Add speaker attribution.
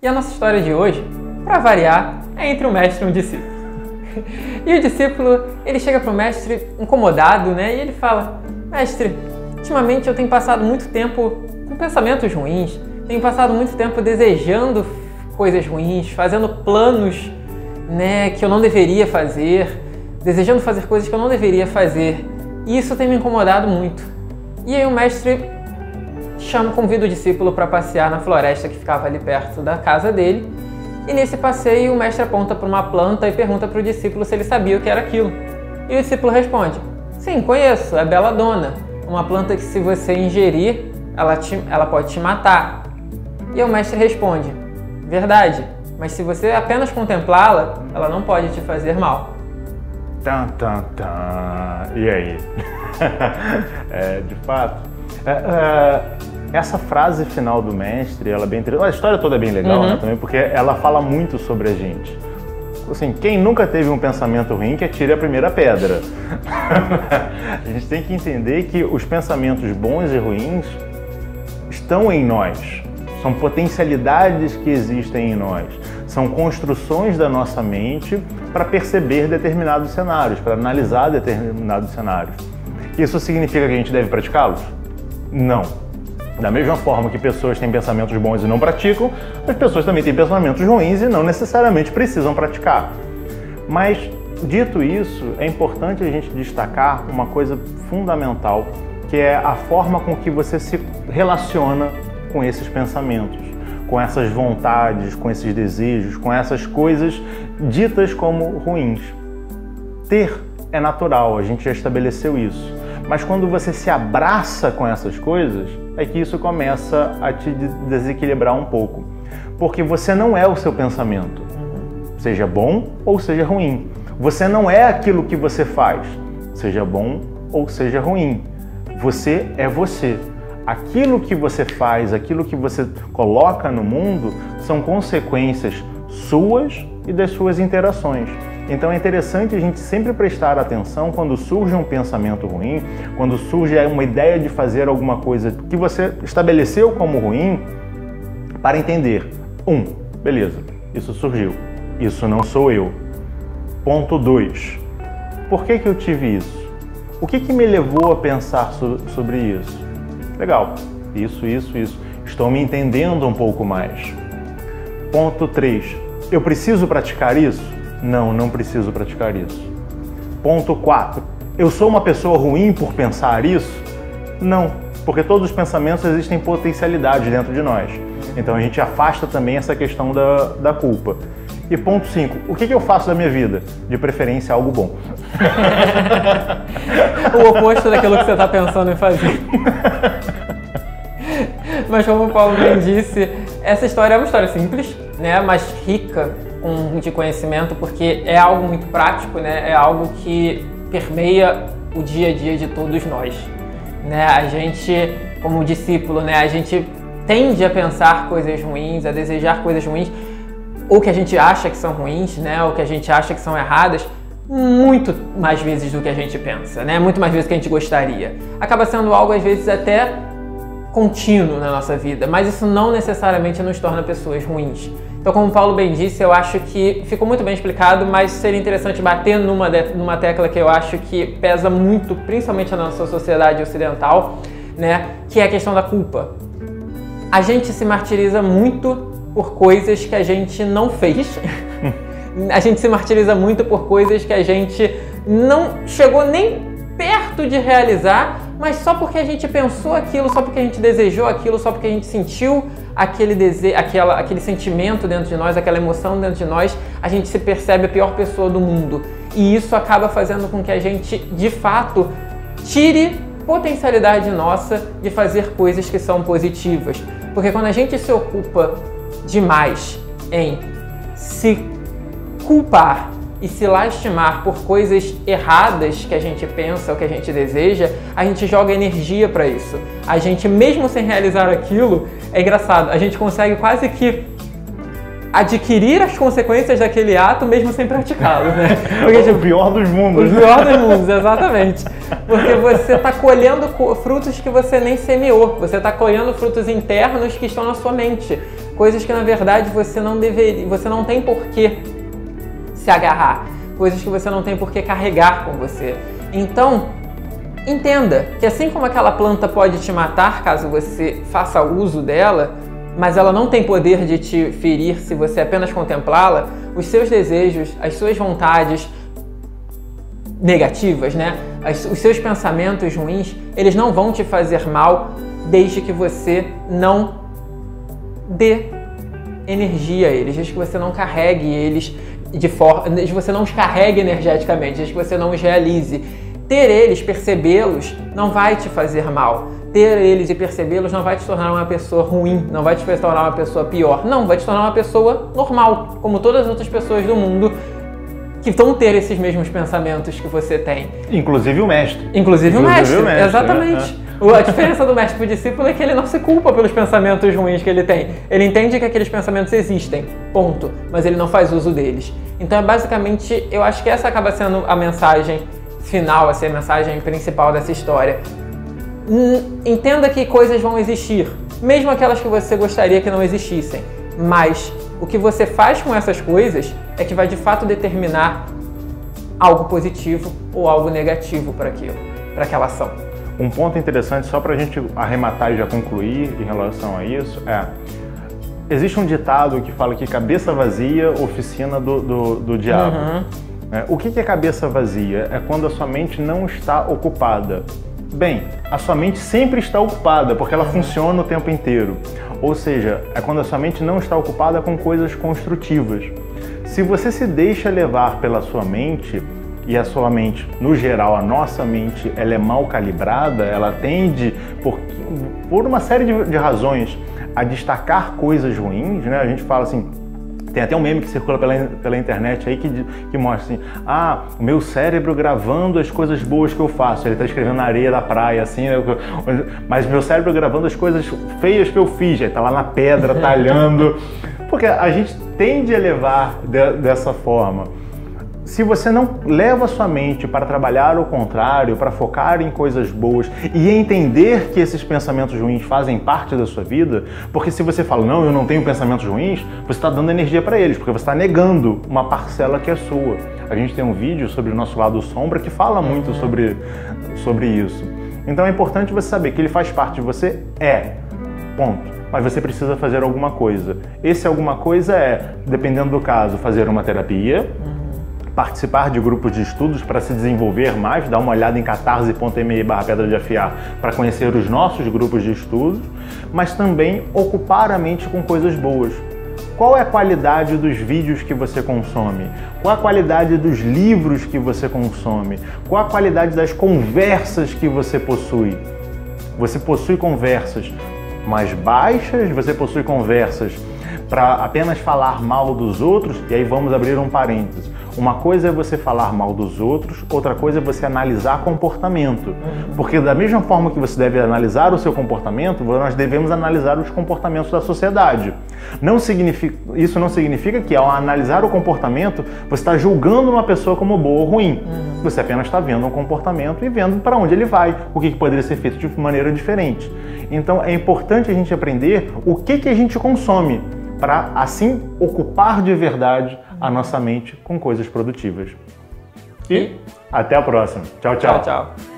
Speaker 1: E a nossa história de hoje, para variar, é entre um mestre e um discípulo. E o discípulo, ele chega para o mestre incomodado, né? E ele fala: mestre, ultimamente eu tenho passado muito tempo com pensamentos ruins, tenho passado muito tempo desejando coisas ruins, fazendo planos, né, que eu não deveria fazer, desejando fazer coisas que eu não deveria fazer. E isso tem me incomodado muito. E aí o mestre convida o discípulo para passear na floresta que ficava ali perto da casa dele. E nesse passeio o mestre aponta para uma planta e pergunta para o discípulo se ele sabia o que era aquilo. E o discípulo responde: sim, conheço, é beladona, uma planta que se você ingerir, ela pode te matar. E o mestre responde: verdade, mas se você apenas contemplá-la, ela não pode te fazer mal.
Speaker 2: E aí? De fato, essa frase final do mestre, ela é bem interessante. A história toda é bem legal, né, também, porque ela fala muito sobre a gente. Assim, quem nunca teve um pensamento ruim, que atire a primeira pedra. A gente tem que entender que os pensamentos bons e ruins estão em nós. São potencialidades que existem em nós. São construções da nossa mente para perceber determinados cenários, para analisar determinados cenários. Isso significa que a gente deve praticá-los? Não. Da mesma forma que pessoas têm pensamentos bons e não praticam, as pessoas também têm pensamentos ruins e não necessariamente precisam praticar. Mas, dito isso, é importante a gente destacar uma coisa fundamental, que é a forma com que você se relaciona com esses pensamentos, com essas vontades, com esses desejos, com essas coisas ditas como ruins. Ter é natural, a gente já estabeleceu isso. Mas quando você se abraça com essas coisas, é que isso começa a te desequilibrar um pouco. Porque você não é o seu pensamento, seja bom ou seja ruim. Você não é aquilo que você faz, seja bom ou seja ruim. Você é você. Aquilo que você faz, aquilo que você coloca no mundo, são consequências suas e das suas interações. Então é interessante a gente sempre prestar atenção quando surge um pensamento ruim, quando surge uma ideia de fazer alguma coisa que você estabeleceu como ruim, para entender: beleza, isso surgiu, isso não sou eu. Ponto 2, por que eu tive isso? O que me levou a pensar sobre isso? Legal, isso. Estou me entendendo um pouco mais. Ponto 3, eu preciso praticar isso? Não preciso praticar isso. Ponto 4, eu sou uma pessoa ruim por pensar isso? Não, porque todos os pensamentos existem potencialidade dentro de nós. Então a gente afasta também essa questão da culpa. E ponto 5, o que eu faço da minha vida? De preferência algo bom.
Speaker 1: O oposto daquilo que você está pensando em fazer. Mas como o Paulo bem disse, essa história é uma história simples, né, mas rica de conhecimento, porque é algo muito prático, né, é algo que permeia o dia a dia de todos nós, né? A gente, como discípulo, né, a gente tende a pensar coisas ruins, a desejar coisas ruins, ou que a gente acha que são ruins, né, ou que a gente acha que são erradas, muito mais vezes do que a gente pensa, né? Muito mais vezes do que a gente gostaria. Acaba sendo algo, às vezes, até contínuo na nossa vida, mas isso não necessariamente nos torna pessoas ruins. Então, como o Paulo bem disse, eu acho que ficou muito bem explicado, mas seria interessante bater numa tecla que eu acho que pesa muito, principalmente na nossa sociedade ocidental, né? Que é a questão da culpa. A gente se martiriza muito por coisas que a gente não fez. A gente se martiriza muito por coisas que a gente não chegou nem perto de realizar, mas só porque a gente pensou aquilo, só porque a gente desejou aquilo, só porque a gente sentiu aquele desejo, aquele sentimento dentro de nós, aquela emoção dentro de nós, a gente se percebe a pior pessoa do mundo. E isso acaba fazendo com que a gente, de fato, tire potencialidade nossa de fazer coisas que são positivas. Porque quando a gente se ocupa demais em se culpar e se lastimar por coisas erradas que a gente pensa ou que a gente deseja, a gente joga energia para isso. A gente, mesmo sem realizar aquilo, é engraçado, a gente consegue quase que adquirir as consequências daquele ato mesmo sem praticá-lo, né? Porque,
Speaker 2: tipo, o pior dos mundos.
Speaker 1: O pior dos mundos, exatamente. Porque você está colhendo frutos que você nem semeou. Você está colhendo frutos internos que estão na sua mente. coisas que na verdade você não deveria, você não tem por que se agarrar, coisas que você não tem por que carregar com você. Então, entenda que assim como aquela planta pode te matar caso você faça uso dela, mas ela não tem poder de te ferir se você apenas contemplá-la, os seus desejos, as suas vontades negativas, né? Os seus pensamentos ruins, eles não vão te fazer mal desde que você não dê energia a eles, desde que você não carregue eles desde que você não os carregue energeticamente, desde que você não os realize. Ter eles, percebê-los, não vai te fazer mal. Ter eles e percebê-los não vai te tornar uma pessoa ruim, não vai te tornar uma pessoa pior. Não, vai te tornar uma pessoa normal, como todas as outras pessoas do mundo que vão ter esses mesmos pensamentos que você tem.
Speaker 2: Inclusive o mestre.
Speaker 1: Inclusive o mestre, exatamente. A diferença do mestre para o discípulo é que ele não se culpa pelos pensamentos ruins que ele tem. Ele entende que aqueles pensamentos existem, ponto. Mas ele não faz uso deles. Então, basicamente, eu acho que essa acaba sendo a mensagem final, assim, a mensagem principal dessa história. Entenda que coisas vão existir, mesmo aquelas que você gostaria que não existissem. Mas o que você faz com essas coisas é que vai de fato determinar algo positivo ou algo negativo para aquilo, para aquela ação.
Speaker 2: Um ponto interessante, só para a gente arrematar e já concluir em relação a isso, existe um ditado que fala que cabeça vazia, oficina do diabo. O que é cabeça vazia? É quando a sua mente não está ocupada. Bem, a sua mente sempre está ocupada, porque ela funciona o tempo inteiro. Ou seja, é quando a sua mente não está ocupada com coisas construtivas. Se você se deixa levar pela sua mente, e a sua mente, no geral, a nossa mente, ela é mal calibrada, ela tende, por uma série de razões, a destacar coisas ruins, né? A gente fala assim, tem até um meme que circula pela internet aí que mostra assim, o meu cérebro gravando as coisas boas que eu faço. Ele está escrevendo na areia da praia, assim, mas meu cérebro gravando as coisas feias que eu fiz. Ele está lá na pedra, talhando. Porque a gente tende a levar dessa forma. Se você não leva a sua mente para trabalhar o contrário, para focar em coisas boas e entender que esses pensamentos ruins fazem parte da sua vida, porque se você fala, não, eu não tenho pensamentos ruins, você está dando energia para eles, porque você está negando uma parcela que é sua. A gente tem um vídeo sobre o nosso lado sombra que fala muito sobre isso. Então é importante você saber que ele faz parte de você, ponto. Mas você precisa fazer alguma coisa. Esse alguma coisa dependendo do caso, fazer uma terapia, participar de grupos de estudos para se desenvolver mais, dar uma olhada em catarse.me/pedra de afiar para conhecer os nossos grupos de estudos, mas também ocupar a mente com coisas boas. Qual é a qualidade dos vídeos que você consome? Qual a qualidade dos livros que você consome? Qual a qualidade das conversas que você possui? Você possui conversas mais baixas? Você possui conversas para apenas falar mal dos outros? E aí vamos abrir um parênteses. Uma coisa é você falar mal dos outros, outra coisa é você analisar comportamento. Porque da mesma forma que você deve analisar o seu comportamento, nós devemos analisar os comportamentos da sociedade. Isso não significa que ao analisar o comportamento, você está julgando uma pessoa como boa ou ruim. Você apenas está vendo um comportamento e vendo para onde ele vai, o que poderia ser feito de maneira diferente. Então é importante a gente aprender o que a gente consome, para assim ocupar de verdade a nossa mente com coisas produtivas. E até a próxima. Tchau, tchau.
Speaker 1: Tchau, tchau.